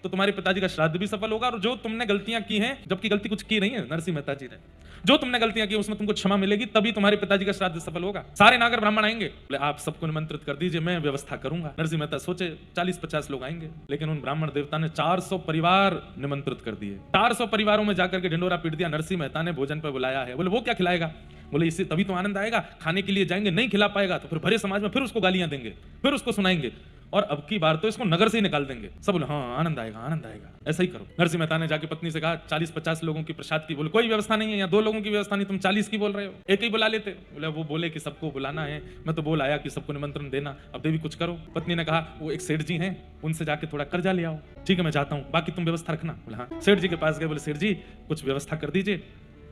तो तुम्हारे पिताजी का श्राद्ध भी सफल होगा, और जो तुमने गलतियां की हैं, जबकि गलती कुछ की नहीं है नरसिंह मेहता जी ने, जो तुमने गलतियां की उसमें तुमको क्षमा मिलेगी, तभी तुम्हारे पिताजी का श्राद्ध सफल होगा। सारे नागर ब्राह्मण आएंगे, बोले आप सबको निमंत्रित कर दीजिए, मैं व्यवस्था करूंगा। नरसिंह मेहता सोचे 40-50 लोग आएंगे, लेकिन उन ब्राह्मण देवता ने 400 परिवार निमंत्रित कर दिए। 400 परिवारों में जाकर के ढिंडोरा पीट दिया, नरसिंह मेहता ने भोजन पर बुलाया है। बोले वो क्या खिलाएगा? बोले इससे तभी तो आनंद आएगा, खाने के लिए जाएंगे, नहीं खिला पाएगा तो फिर भरे समाज में फिर उसको गालियां देंगे, फिर उसको सुनाएंगे, और अब की बार तो इसको नगर से ही निकाल देंगे। सब बोले हाँ आनंद आएगा, आनंद आएगा, ऐसा ही करो। नरसिंह मेहता ने जाके पत्नी से कहा 40-50 लोगों की प्रसाद की। बोले कोई व्यवस्था नहीं है, यहाँ 2 लोगों की व्यवस्था नहीं, तुम 40 की बोल रहे हो, एक ही बुला लेते। बोले वो बोले कि सबको बुलाना है, मैं तो बोल आया कि सबको निमंत्रण देना, अब देवी कुछ करो। पत्नी ने कहा वो एक सेठ जी हैं, उनसे जाके थोड़ा कर्जा ले आओ। ठीक है मैं जाता हूँ, बाकी तुम व्यवस्था रखना। बोले हाँ। सेठ जी के पास गए, बोले सेठ जी कुछ व्यवस्था कर दीजिए,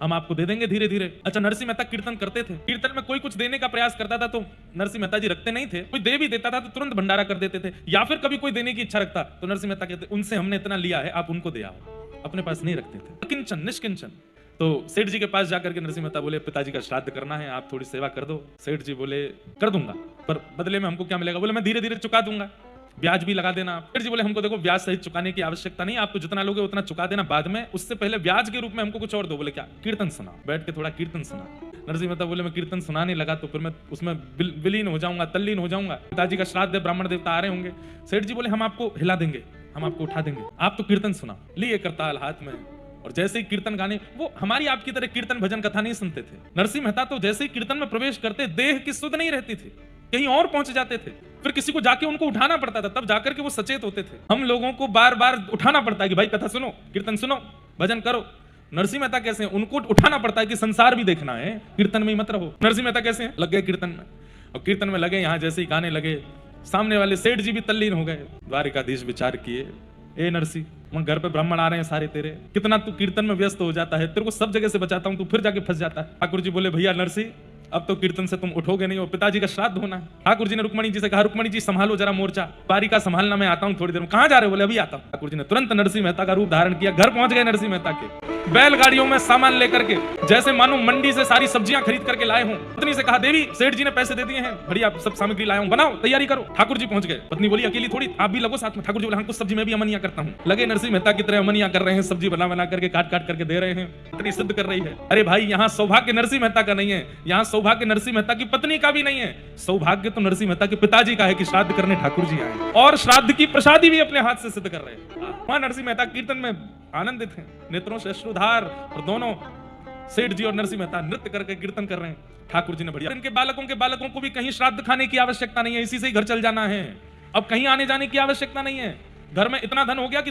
हम आपको दे देंगे धीरे धीरे। अच्छा, नरसिंह मेहता कीर्तन करते थे, कीर्तन में कोई कुछ देने का प्रयास करता था तो नरसिंह मेहता जी रखते नहीं थे, कोई दे भी देता था तो तुरंत भंडारा कर देते थे, या फिर कभी कोई देने की इच्छा रखता तो नरसिंह मेहता कहते उनसे हमने इतना लिया है, आप उनको दे आओ, अपने पास नहीं रखते थे। किंचन निष्किंचन। तो सेठ जी के पास जाकर के नरसिंह मेहता बोले पिताजी का श्राद्ध करना है, आप थोड़ी सेवा कर दो। सेठ जी बोले कर दूंगा, पर बदले में हमको क्या मिलेगा? बोले मैं धीरे धीरे चुका दूंगा, ब्याज भी लगा देना। फिर जी बोले हमको देखो ब्याज सहित चुकाने की आवश्यकता नहीं, आप तो जितना लोगे उतना चुका देना बाद में, उससे पहले ब्याज के रूप में हमको कुछ और दो। बोले क्या? कीर्तन सुना, बैठ के थोड़ा कीर्तन सुना। नरसिंह मेहता बोले मैं कीर्तन सुनाने लगा तो फिर मैं उसमें विलीन हो जाऊंगा, तल्लीन हो जाऊंगा, पिताजी का श्राद्ध है, ब्राह्मण देवता आ रहे होंगे। सेठ जी बोले हम आपको हिला देंगे, हम आपको उठा देंगे, आप तो कीर्तन सुना। लिए करताल हाथ में, और जैसे ही कीर्तन गाने, वो हमारी आपकी तरह कीर्तन भजन कथा नहीं सुनते थे। नरसिंह मेहता तो जैसे ही कीर्तन में प्रवेश करते देह की सुध नहीं रहती थी, कहीं और पहुंच जाते थे, फिर किसी को जाके उनको उठाना पड़ता था, तब जाकर के वो सचेत होते थे। हम लोगों को बार बार उठाना पड़ता है कि भाई कथा सुनो, कीर्तन सुनो, भजन करो। नरसिंह मेहता कैसे हैं? उनको उठाना पड़ता है कि संसार भी देखना है, कीर्तन में ही मत रहो। नरसिंह मेहता कैसे हैं? लग गए कीर्तन में, और कीर्तन में लगे, यहाँ जैसे ही गाने लगे, सामने वाले सेठ जी भी तल्लीन हो गए। द्वारिकाधीश विचार किए, ए नरसिंह, घर पे ब्राह्मण आ रहे हैं सारे तेरे, कितना तू कीर्तन में व्यस्त हो जाता है, तेरे को सब जगह से बचाता हूं, तू फिर जाके फंस जाता है। ठाकुर जी बोले भैया नरसिंह, अब तो कीर्तन से तुम उठोगे नहीं, हो पिताजी का श्राद्ध होना है। ठाकुर जी ने रुक्मणी जी से कहा रुक्मणी जी संभालो जरा मोर्चा, बारी का संभालना, मैं आता हूं थोड़ी देर में। कहां जा रहे हो? बोले अभी आता हूं। ठाकुर जी ने तुरंत नरसिंह मेहता का रूप धारण किया, घर पहुंच गए नरसिंह मेहता के, बैलगाड़ियों में सामान लेकर के, जैसे मानो मंडी से सारी सब्जियां खरीद करके लाए हों। पत्नी से कहा देवी सेठ जी ने पैसे दे दिए हैं, बढ़िया सब सामग्री लाया हूं, बनाओ तैयारी करो। ठाकुर जी पहुंच गए। पत्नी बोली अकेली थोड़ी, आप भी लगो साथ में। ठाकुर जी बोले हाँ कुछ सब्जी मैं भी अमनिया करता हूं। लगे नरसिंह मेहता की तरह अमनिया कर रहे हैं, सब्जी बना बना करके काट काट करके दे रहे हैं, पत्नी सिद्ध कर रही है। अरे भाई यहाँ सौभाग्य नरसिंह मेहता का नहीं है, यहाँ सौभाग्य नरसिंह मेहता की पत्नी का भी नहीं है, सौभाग्य तो नरसिंह मेहता के पिताजी का है कि श्राद्ध करने ठाकुर जी आए, और श्राद्ध की प्रसादी भी अपने हाथ से सिद्ध कर रहे हैं। वहां नरसिंह मेहता कीर्तन में आनंदित हैं, नेत्रों से अश्रुधार, और दोनों सेठ जी और नरसिंह मेहता नृत्य करके कीर्तन कर रहे हैं। ठाकुर जी ने बढ़िया, इनके बालकों को भी कहीं श्राद्ध खाने की आवश्यकता नहीं है, इसी से ही घर चल जाना है, अब कहीं आने जाने की आवश्यकता नहीं है। घर में इतना धन हो गया कि